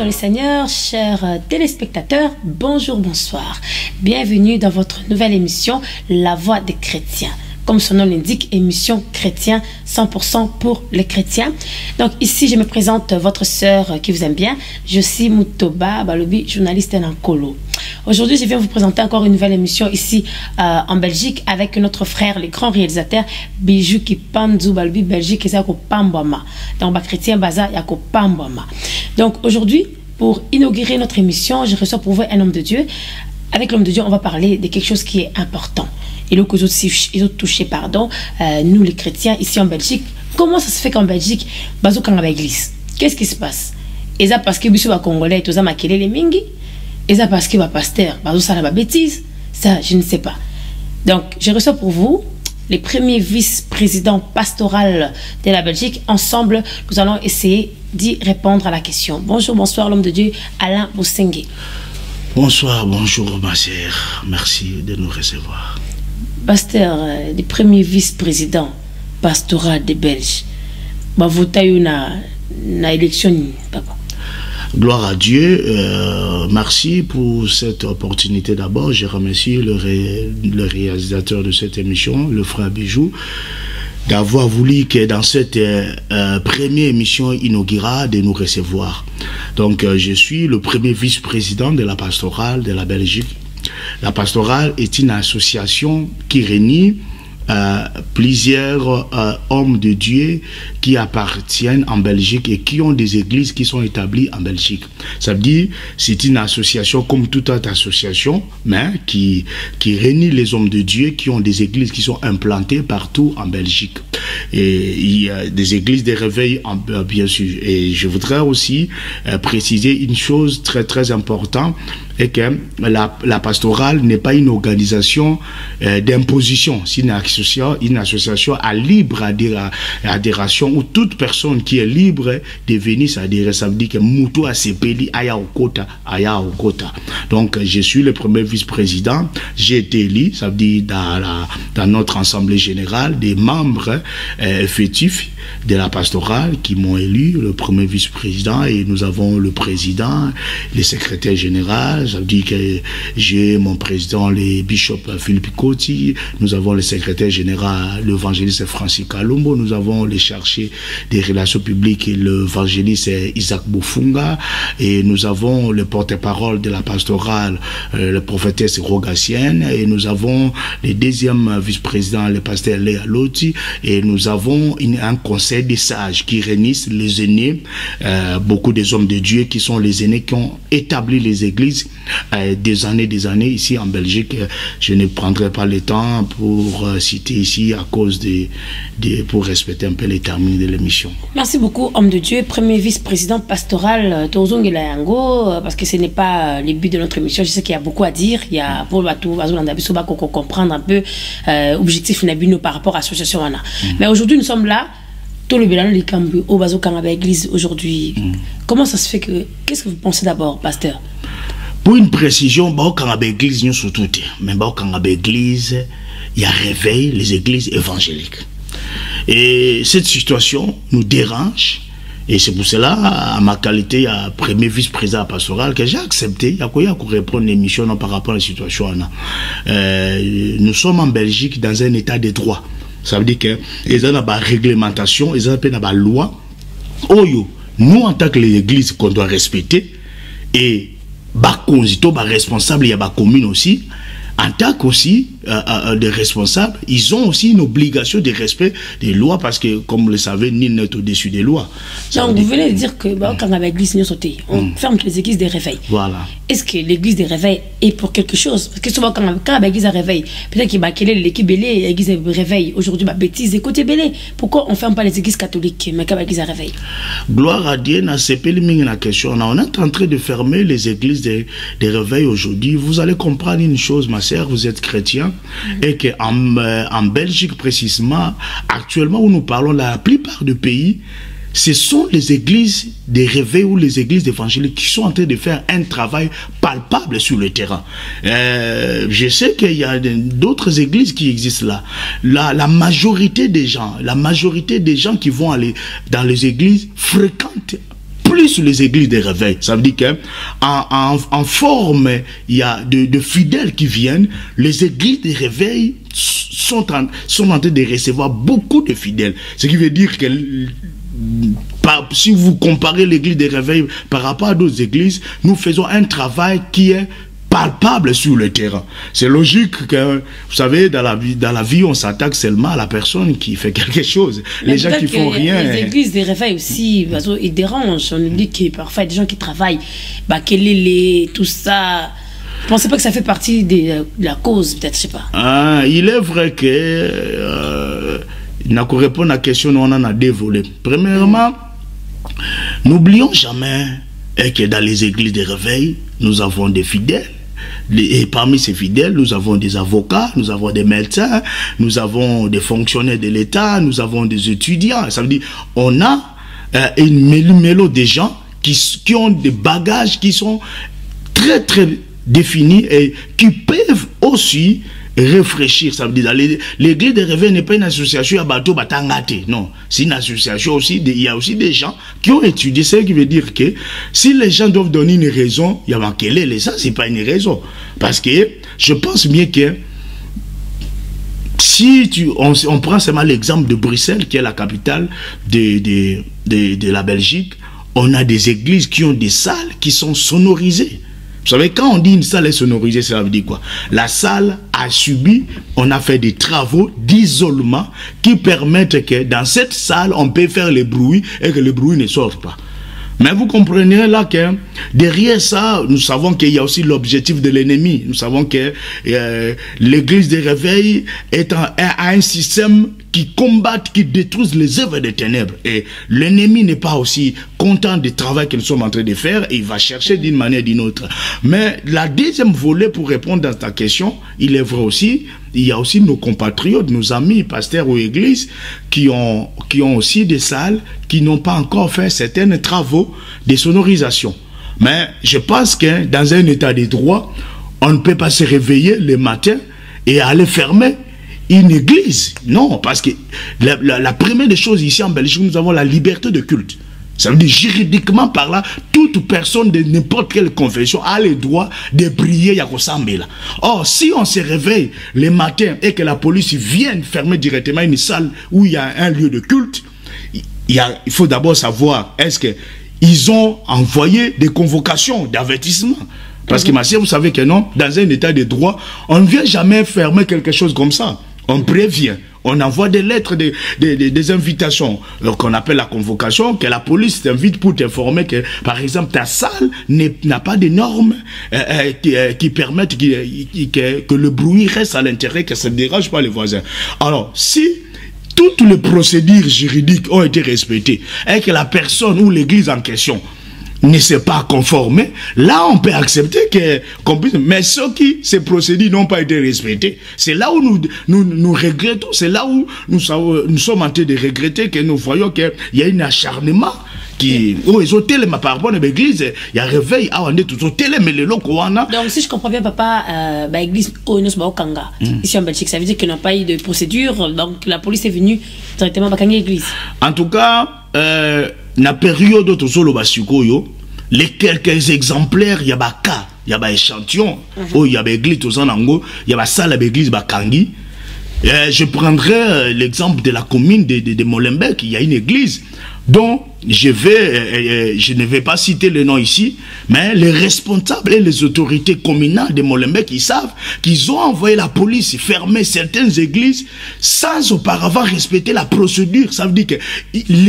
dans le Seigneur, chers téléspectateurs, bonjour, bonsoir. Bienvenue dans votre nouvelle émission, La Voix des chrétiens. Comme son nom l'indique, émission chrétien 100% pour les chrétiens. Donc ici, je me présente votre sœur qui vous aime bien. Je suis Moutoba Balobi, journaliste en Kolo. Aujourd'hui, je viens vous présenter encore une nouvelle émission ici en Belgique avec notre frère, le grand réalisateur Bijou Kipanzou Balobi, Belgique, et Yako Pambama. Donc, chrétien Baza Yako Pambama. Donc aujourd'hui, pour inaugurer notre émission, je reçois pour vous un homme de Dieu. Avec l'homme de Dieu, on va parler de quelque chose qui est important. Et là, ils ont touché, nous les chrétiens ici en Belgique. Comment ça se fait qu'en Belgique, bazo kanga l'église? Qu'est-ce qui se passe? Et ça parce que biso ba congolais, tous makele les mingi? Et ça parce que ba pasteur, bazo ça la bêtise? Ça, je ne sais pas. Donc, je reçois pour vous les premiers vice-présidents pastoraux de la Belgique. Ensemble, nous allons essayer d'y répondre à la question. Bonjour, bonsoir, l'homme de Dieu, Alain Boussengue. Bonsoir, bonjour ma sœur. Merci de nous recevoir. Pasteur, le premier vice-président pastoral des Belges, va voter une élection, papa. Gloire à Dieu. Merci pour cette opportunité d'abord. Je remercie le réalisateur de cette émission, le frère Bijou, d'avoir voulu que dans cette première émission inaugurale de nous recevoir. Donc, je suis le premier vice-président de la pastorale de la Belgique. La pastorale est une association qui réunit plusieurs hommes de Dieu qui appartiennent en Belgique et qui ont des églises qui sont établies en Belgique. Ça veut dire c'est une association comme toute autre association, mais qui réunit les hommes de Dieu qui ont des églises qui sont implantées partout en Belgique. Et il y a des églises de réveil, bien sûr. Et je voudrais aussi préciser une chose très très importante, et que la pastorale n'est pas une organisation d'imposition, c'est une association à libre adhération où toute personne qui est libre de venir s'adhérer. Ça veut dire que Moutou a sepeli aya okota, aya okota. Donc je suis le premier vice-président, j'ai été élu, ça veut dire dans notre assemblée générale, des membres effectifs de la pastorale qui m'ont élu, le premier vice-président, et nous avons le président, le secrétaire général. Ça veut dire que j'ai mon président, le bishop Philippe Koti, nous avons le secrétaire général, l'évangéliste Francis Kalumbo, nous avons le chargé des relations publiques, l'évangéliste Isaac Bofunga, et nous avons le porte-parole de la pastorale, le prophétesse Rogassienne, et nous avons le deuxième vice-président, le pasteur Léa Loti, et nous avons un conseil des sages qui réunissent les aînés, beaucoup des hommes de Dieu qui sont les aînés qui ont établi les églises des années ici en Belgique. Je ne prendrai pas le temps pour citer ici à cause pour respecter un peu les termes de l'émission. Merci beaucoup, homme de Dieu, premier vice-président pastoral Tozong et Layango, parce que ce n'est pas le but de notre émission. Je sais qu'il y a beaucoup à dire. Il y a pour comprendre un peu objectif par rapport à l'association. Mais aujourd'hui, nous sommes là. Tout le bilan du Cambu au Bazo Kangaba Église aujourd'hui. Comment ça se fait que... Qu'est-ce que vous pensez d'abord, pasteur? Pour une précision, Bazo Kangaba Église, nous sommes tous. Mais Bazo Kangaba Église, il y a réveil les églises évangéliques. Et cette situation nous dérange. Et c'est pour cela, à ma qualité, à premier vice-président pastoral, que j'ai accepté, il y a quoi répondre à l'émission par rapport à la situation. Nous sommes en Belgique dans un état de droit. Ça veut dire que ils ont une réglementation, ils ont une loi. Nous, en tant que l'église qu'on doit respecter, et responsable, il y a la commune aussi, en tant qu'aussi des responsables, ils ont aussi une obligation de respect des lois parce que, comme vous le savez, nul n'est au-dessus des lois. Donc, vous venez de dire que quand on a l'église, on ferme les églises des réveils. Voilà. Est-ce que l'église des réveils est pour quelque chose? Parce que souvent, quand on a l'église des réveils, peut-être qu'il y a l'équipe belé, l'église des réveils. Aujourd'hui, bêtise, écoutez belé. Pourquoi on ne ferme pas les églises catholiques, mais quand l'église des réveils? Gloire à Dieu, on est en train de fermer les églises des réveils aujourd'hui. Vous allez comprendre une chose, ma sœur, vous êtes chrétien, et qu'en Belgique précisément, actuellement où nous parlons, la plupart des pays, ce sont les églises des réveils ou les églises évangéliques qui sont en train de faire un travail palpable sur le terrain. Je sais qu'il y a d'autres églises qui existent là. La majorité des gens qui vont aller dans les églises fréquentent plus les églises de réveil. Ça veut dire qu'en forme, il y a de fidèles qui viennent. Les églises de réveil sont en train de recevoir beaucoup de fidèles. Ce qui veut dire que si vous comparez l'église de réveil par rapport à d'autres églises, nous faisons un travail qui est palpable sur le terrain. C'est logique que, vous savez, dans la vie, on s'attaque seulement à la personne qui fait quelque chose. Les gens qui font rien. Les églises de réveil aussi, ils dérangent. On dit que parfois, il y a des gens qui travaillent, tout ça. Je ne pensais pas que ça fait partie de la cause, peut-être, je ne sais pas. Il est vrai que, pour répondre à la question, on en a deux volets. Premièrement, n'oublions jamais que dans les églises de réveil, nous avons des fidèles. Et parmi ces fidèles, nous avons des avocats, nous avons des médecins, nous avons des fonctionnaires de l'État, nous avons des étudiants. Ça veut dire on a une mélodie de gens qui ont des bagages qui sont très très définis et qui peuvent aussi réfléchir. Ça veut dire l'église de réveil n'est pas une association à bateau batangate. Non, c'est une association aussi. Il y a aussi des gens qui ont étudié. Ce qui veut dire que si les gens doivent donner une raison, il y a manqué ça, c'est pas une raison. Parce que je pense bien que si on prend seulement l'exemple de Bruxelles, qui est la capitale de la Belgique, on a des églises qui ont des salles qui sont sonorisées. Vous savez, quand on dit une salle est sonorisée, ça veut dire quoi? La salle a subi, on a fait des travaux d'isolement qui permettent que dans cette salle, on peut faire les bruits et que les bruits ne sortent pas. Mais vous comprenez là que derrière ça, nous savons qu'il y a aussi l'objectif de l'ennemi. Nous savons que l'église des réveils a un système qui combat, qui détruit les œuvres des ténèbres. Et l'ennemi n'est pas aussi content du travail que nous sommes en train de faire et il va chercher d'une manière ou d'une autre. Mais la deuxième volet, pour répondre à ta question, il est vrai aussi, il y a aussi nos compatriotes, nos amis, pasteurs ou églises qui ont aussi des salles qui n'ont pas encore fait certains travaux de sonorisation. Mais je pense que dans un état de droit, on ne peut pas se réveiller le matin et aller fermer une église. Non, parce que la première des choses ici en Belgique, nous avons la liberté de culte. Ça veut dire juridiquement par là, toute personne de n'importe quelle confession a le droit de prier Yakosambela. Or, si on se réveille le matin et que la police vienne fermer directement une salle où il y a un lieu de culte, il faut d'abord savoir, est-ce qu'ils ont envoyé des convocations d'avertissement? Parce que, ma sœur, vous savez que non, dans un état de droit, on ne vient jamais fermer quelque chose comme ça. On prévient. On envoie des lettres, des invitations qu'on appelle la convocation, que la police t'invite pour t'informer que, par exemple, ta salle n'a pas de normes qui permettent que le bruit reste à l'intérieur, que ça ne dérange pas les voisins. Alors, si toutes les procédures juridiques ont été respectées et que la personne ou l'église en question ne s'est pas conformé, là on peut accepter qu'on puisse. Mais ceux qui, ces procédures n'ont pas été respectées, c'est là où nous regrettons, c'est là où nous sommes en train de regretter que nous voyons qu'il y a un acharnement qui ils ont télé par rapport à l'église, il y a réveil on est tout télé mais les locaux on a. Donc si je comprends bien papa, l'église Kanga ici en Belgique, ça veut dire qu'ils n'ont pas eu de procédure, donc la police est venue directement à l'église. En tout cas, na période tozolo basikoyo, les quelques exemplaires, il y a ba cas, il y a ba échantillon, il y a ba église tozanango, il y a ba salle l'église bakangi. Je prendrai l'exemple de la commune de Molenbeek, il y a une église dont je ne vais pas citer le nom ici, mais les responsables et les autorités communales de Molenbeek, ils savent qu'ils ont envoyé la police fermer certaines églises sans auparavant respecter la procédure. Ça veut dire que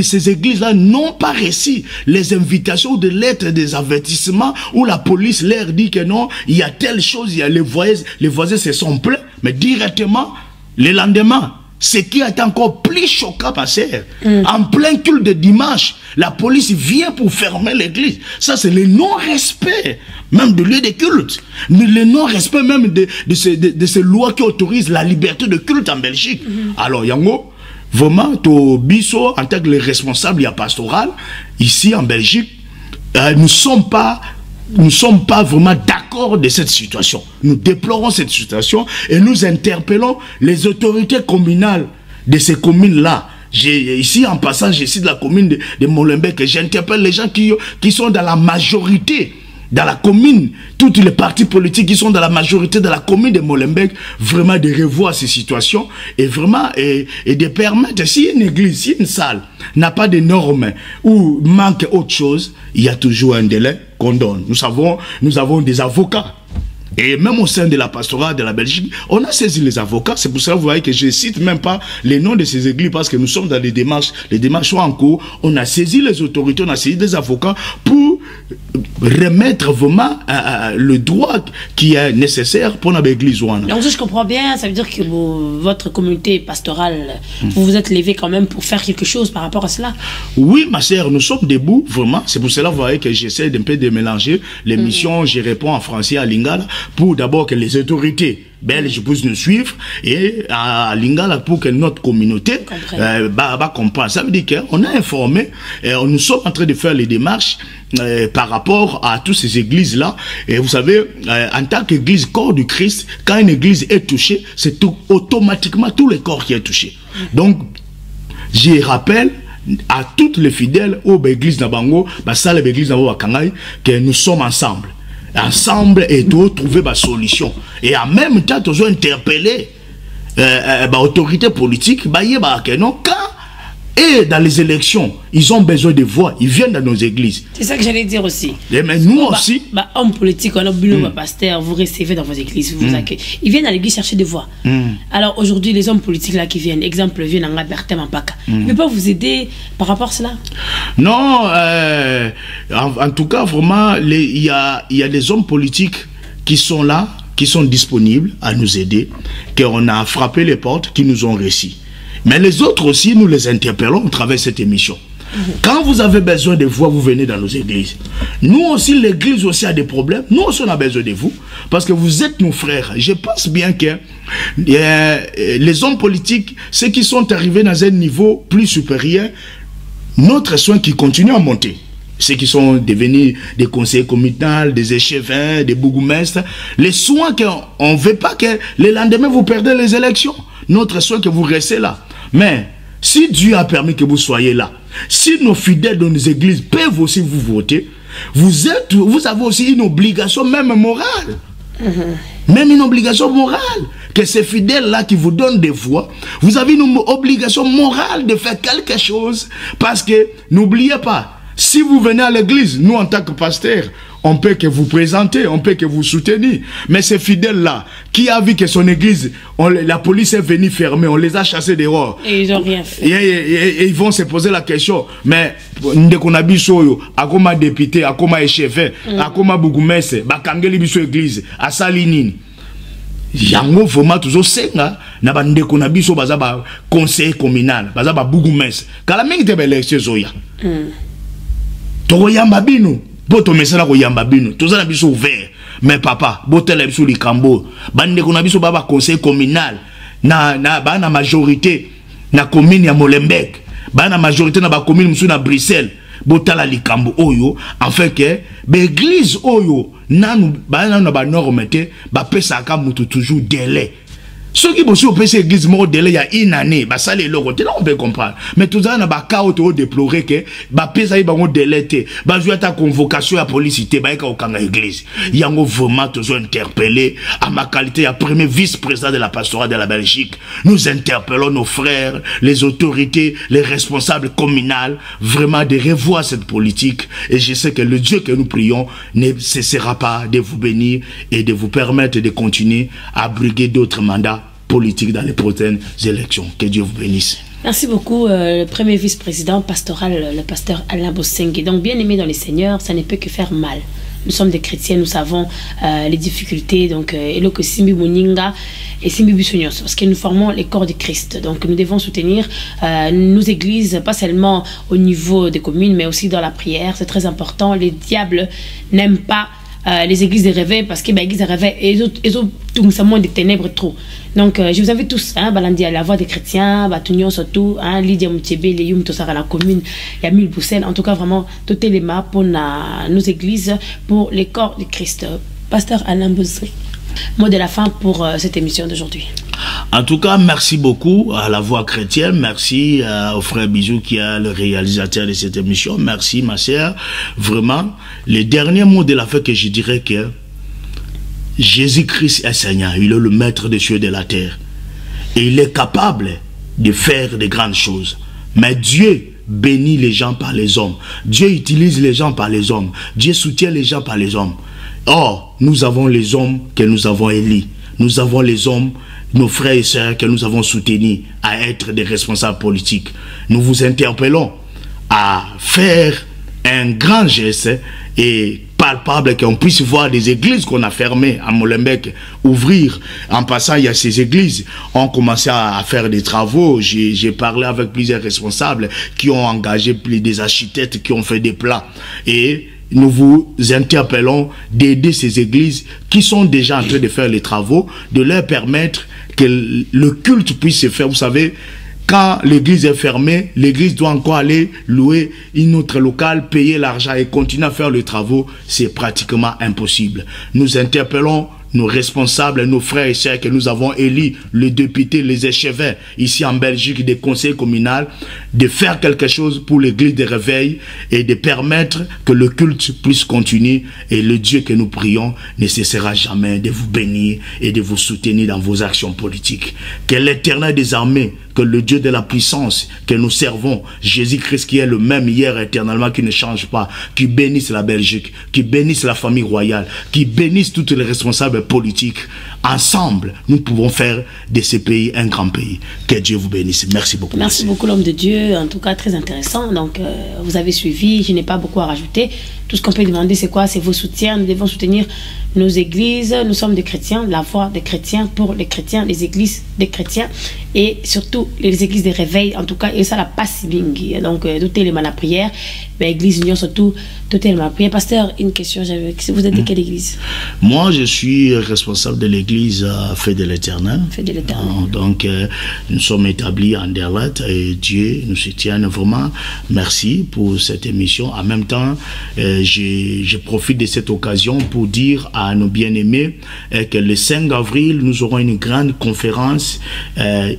ces églises-là n'ont pas reçu les invitations de lettres, des avertissements où la police leur dit que non, il y a telle chose, il y a les voisins se sont plaints, mais directement, le lendemain, ce qui est encore plus choquant, passer en plein culte de dimanche, la police vient pour fermer l'église. Ça, c'est le non-respect même de lieu de culte. Le non-respect même de ces lois qui autorisent la liberté de culte en Belgique. Alors, Yango, vraiment, to biso, en tant que les responsables pastoral, ici en Belgique, nous ne sommes pas vraiment d'accord de cette situation. Nous déplorons cette situation et nous interpellons les autorités communales de ces communes-là Ici, en passant, je cite la commune de Molenbeek, j'interpelle les gens qui sont dans la majorité, dans la commune, toutes les partis politiques qui sont dans la majorité de la commune de Molenbeek, vraiment de revoir ces situations et vraiment et de permettre, si une église, si une salle n'a pas de normes ou manque autre chose, il y a toujours un délai qu'on donne. Nous avons des avocats. Et même au sein de la pastorale de la Belgique, on a saisi les avocats. C'est pour ça que vous voyez que je ne cite même pas les noms de ces églises parce que nous sommes dans les démarches sont en cours. On a saisi les autorités, on a saisi des avocats pour remettre vraiment le droit qui est nécessaire pour notre église. Donc si je comprends bien, ça veut dire que votre communauté pastorale, vous vous êtes levé quand même pour faire quelque chose par rapport à cela? Oui, ma sœur, nous sommes debout, vraiment. C'est pour cela que vous voyez que j'essaie d'un peu de mélanger les missions. Je réponds en français à Lingala pour d'abord que les autorités belges puissent nous suivre et à Lingala pour que notre communauté comprenne. Ça veut dire qu'on a informé, nous sommes en train de faire les démarches par rapport à toutes ces églises-là. Et vous savez, en tant qu'église corps du Christ, quand une église est touchée, c'est automatiquement tout le corps qui est touché. Donc, je rappelle à toutes les fidèles aux églises Nabango, que nous sommes ensemble. Ensemble et de trouver ma solution. Et en même temps, nous avons interpellé l'autorité politique, quand et dans les élections, ils ont besoin de voix, ils viennent dans nos églises. C'est ça que j'allais dire aussi. Mais nous aussi. Hommes politiques, on a pasteur, vous recevez dans vos églises, vous accueillez. Ils viennent à l'église chercher des voix. Alors aujourd'hui, les hommes politiques là qui viennent, exemple, viennent en Berthe Mampaka. Ils ne peuvent pas vous aider par rapport à cela? Non, en tout cas, vraiment, il y a des hommes politiques qui sont là, qui sont disponibles à nous aider, qu'on a frappé les portes, qui nous ont réussi. Mais les autres aussi, nous les interpellons à travers cette émission. Quand vous avez besoin de voix, vous venez dans nos églises. Nous aussi, l'église aussi a des problèmes. Nous aussi, on a besoin de vous. Parce que vous êtes nos frères. Je pense bien que les hommes politiques, ceux qui sont arrivés dans un niveau plus supérieur, notre soin qui continue à monter. Ceux qui sont devenus des conseillers communaux, des échevins, des bourgmestres. Les soins qu'on ne veut pas que le lendemain vous perdez les élections. Notre soin que vous restez là. Mais si Dieu a permis que vous soyez là, si nos fidèles dans nos églises peuvent aussi vous voter, vous avez aussi une obligation même morale. Même une obligation morale. Que ces fidèles-là qui vous donnent des voix, vous avez une obligation morale de faire quelque chose. Parce que n'oubliez pas, si vous venez à l'église, nous en tant que pasteurs, on peut que vous présenter, on peut que vous soutenir. Mais ces fidèles-là, qui a vu que son église, la police est venue fermer, on les a chassés dehors. Et ils n'ont rien fait. Et ils vont se poser la question, mais on a biso, à comme député, à comme échevin, à comme bougumese, bakangeli biso église, à salinine. Yango vraiment toujours senga na bande ko na biso baza ba conseil communal baza ba bougumese kala mingi te belection zoya to yamba bino boto mesala ko yamba bino toza na biso ouvert mais papa botela biso likambo bande ko na biso baba conseil communal na bana majorité na commune ya Molenbeek bana majorité na ba commune musu na Bruxelles botala likambo oyo en fait que l'église oyo nanu ba norme te ba pesa ka mutu toujours délai. Ceux qui bossent au PC église mort délai il y a une année, bah ça les logos, là on peut comprendre. Mais tout ça na ba cas auto déplorer que ba pesa y ba ngo délai te, ba jouer ta convocation à police te ba ka okanga église. Yango vraiment toujours interpellé à ma qualité à premier vice-président de la pastorale de la Belgique. Nous interpellons nos frères, les autorités, les responsables communaux vraiment de revoir cette politique et je sais que le Dieu que nous prions ne cessera pas de vous bénir et de vous permettre de continuer à briguer d'autres mandats politique dans les prochaines élections. Que Dieu vous bénisse. Merci beaucoup, le premier vice-président pastoral, le pasteur Alain Bosengue. Donc, bien aimé dans les seigneurs, ça ne peut que faire mal. Nous sommes des chrétiens, nous savons les difficultés. Donc, Elo que Simbi Moninga et Simbi Bissonios, parce que nous formons les corps de Christ. Donc, nous devons soutenir nos églises, pas seulement au niveau des communes, mais aussi dans la prière. C'est très important. Les diables n'aiment pas les églises de réveil parce que les églises de réveil ils ont tout simplement des ténèbres trop. Donc je vous invite tous balandi à la voix des chrétiens, batunion surtout Lydia Moutiébé, les Yum tout ça à la commune, il y a 1000 Bruxelles. En tout cas vraiment toutes les mains pour nos églises, pour les corps de Christ. Pasteur Alain Bosengue. Mot de la fin pour cette émission d'aujourd'hui. En tout cas, merci beaucoup à la Voix chrétienne. Merci au frère Bijou qui est le réalisateur de cette émission. Merci ma sœur. Vraiment, les derniers mots de la fin que je dirais que Jésus-Christ est Seigneur. Il est le maître des cieux et de la terre. Et il est capable de faire de grandes choses. Mais Dieu bénit les gens par les hommes. Dieu utilise les gens par les hommes. Dieu soutient les gens par les hommes. Or, nous avons les hommes que nous avons élus. Nous avons les hommes, nos frères et sœurs que nous avons soutenus à être des responsables politiques. Nous vous interpellons à faire un grand geste et palpable qu'on puisse voir des églises qu'on a fermées à Molenbeek ouvrir. En passant, il y a ces églises ont commencé à faire des travaux. J'ai parlé avec plusieurs responsables qui ont engagé des architectes qui ont fait des plans. Et nous vous interpellons d'aider ces églises qui sont déjà en train de faire les travaux, de leur permettre que le culte puisse se faire. Vous savez, quand l'église est fermée, l'église doit encore aller louer une autre locale, payer l'argent et continuer à faire les travaux. C'est pratiquement impossible. Nous interpellons nos responsables, nos frères et sœurs que nous avons élus, les députés, les échevins, ici en Belgique, des conseils communaux, de faire quelque chose pour l'église de réveil et de permettre que le culte puisse continuer. Et le Dieu que nous prions ne cessera jamais de vous bénir et de vous soutenir dans vos actions politiques. Que l'Éternel des armées, que le Dieu de la puissance que nous servons, Jésus-Christ qui est le même hier éternellement, qui ne change pas, qui bénisse la Belgique, qui bénisse la famille royale, qui bénisse tous les responsables politiques. Ensemble, nous pouvons faire de ce pays un grand pays. Que Dieu vous bénisse. Merci beaucoup. Merci beaucoup l'homme de Dieu. En tout cas, très intéressant. Donc, vous avez suivi. Je n'ai pas beaucoup à rajouter. Tout ce qu'on peut demander, c'est quoi? C'est vos soutiens. Nous devons soutenir nos églises. Nous sommes des chrétiens, la voix des chrétiens pour les chrétiens, les églises des chrétiens et surtout les églises des réveils. En tout cas, et ça, la passe bingi. Donc, tout est la prière. Mais l'église union, surtout, tout est la prière. Pasteur, une question. Vous êtes de quelle église? Moi, je suis responsable de l'église Fête de l'Éternel. Fête de l'Éternel. Donc, nous sommes établis en Derlet et Dieu nous soutient vraiment. Merci pour cette émission. En même temps, je profite de cette occasion pour dire à nos bien-aimés que le 5 avril, nous aurons une grande conférence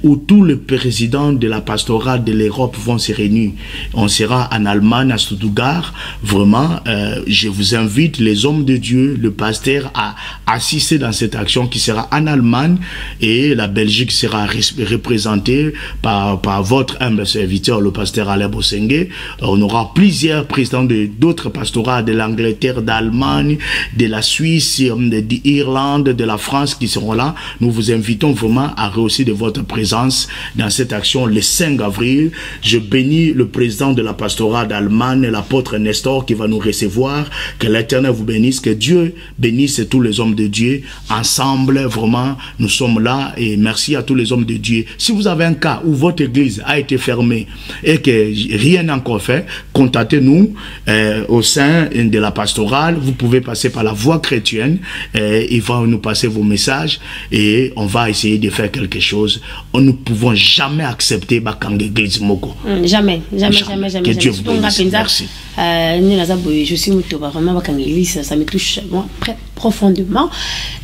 où tous les présidents de la pastorale de l'Europe vont se réunir. On sera en Allemagne, à Stuttgart. Vraiment, je vous invite, les hommes de Dieu, le pasteur, à assister dans cette action qui sera en Allemagne et la Belgique sera représentée par votre humble serviteur, le pasteur Alain Bosengue. On aura plusieurs présidents d'autres pastorats de l'Angleterre, d'Allemagne, de la Suisse, d'Irlande, de la France qui seront là. Nous vous invitons vraiment à rehausser de votre présence dans cette action le 5 avril. Je bénis le président de la pastorat d'Allemagne, l'apôtre Nestor qui va nous recevoir. Que l'Éternel vous bénisse, que Dieu bénisse tous les hommes de Dieu. Ensemble, vraiment, nous sommes là et merci à tous les hommes de Dieu. Si vous avez un cas où votre église a été fermée et que rien n'est encore fait, contactez-nous au sein de la pastorale. Vous pouvez passer par la Voix chrétienne. Il va nous passer vos messages et on va essayer de faire quelque chose. Nous ne pouvons jamais accepter Bakang Église Moko. Jamais. Que Dieu vous bénisse. Merci. Je suis vraiment Bakang Église, ça me touche moi, profondément.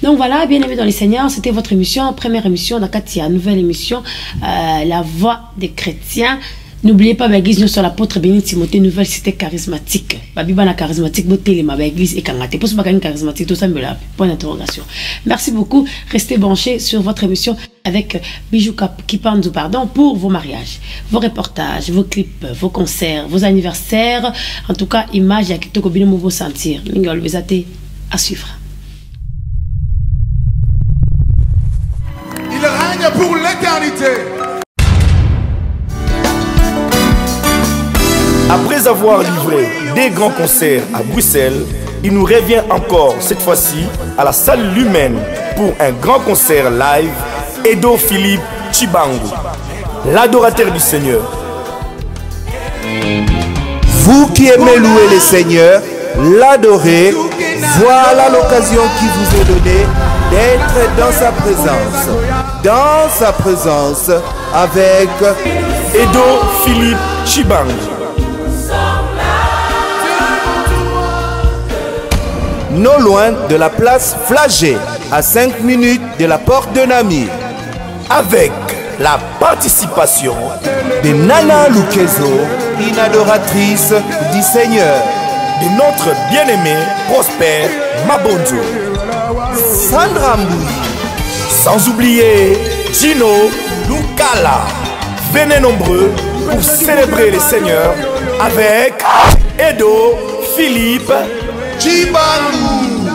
Donc voilà, bien aimés dans les Seigneurs, c'était votre émission, première émission, Nakatia, nouvelle émission, La Voix des chrétiens. N'oubliez pas, l'église sur l'apôtre Béni Timothée, nouvelle cité charismatique. Babibana charismatique, beauté, ma église et kangate. Pour ce bagage charismatique, tout ça me l'a. Point d'interrogation. Merci beaucoup. Restez branchés sur votre émission avec Bijou Kipanzu, pardon, pour vos mariages, vos reportages, vos clips, vos concerts, vos anniversaires. En tout cas, images à Kitoko Bino Movo sentir. L'ingol Bezate à suivre. Il règne pour l'éternité. Après avoir livré des grands concerts à Bruxelles, il nous revient encore, cette fois-ci, à la salle Lumen pour un grand concert live, Edo Philippe Chibangu, l'adorateur du Seigneur. Vous qui aimez louer le Seigneur, l'adorer, voilà l'occasion qui vous est donnée d'être dans sa présence. Dans sa présence avec Edo Philippe Chibangu. Non loin de la place Flagey. à 5 minutes de la porte de Namir. Avec la participation de Nana Lukezo, une adoratrice du Seigneur. De notre bien-aimé Prosper Mabonzo. Sandra Mboui. Sans oublier Gino Lukala. Venez nombreux pour célébrer les seigneurs avec Edo Philippe Chibangu.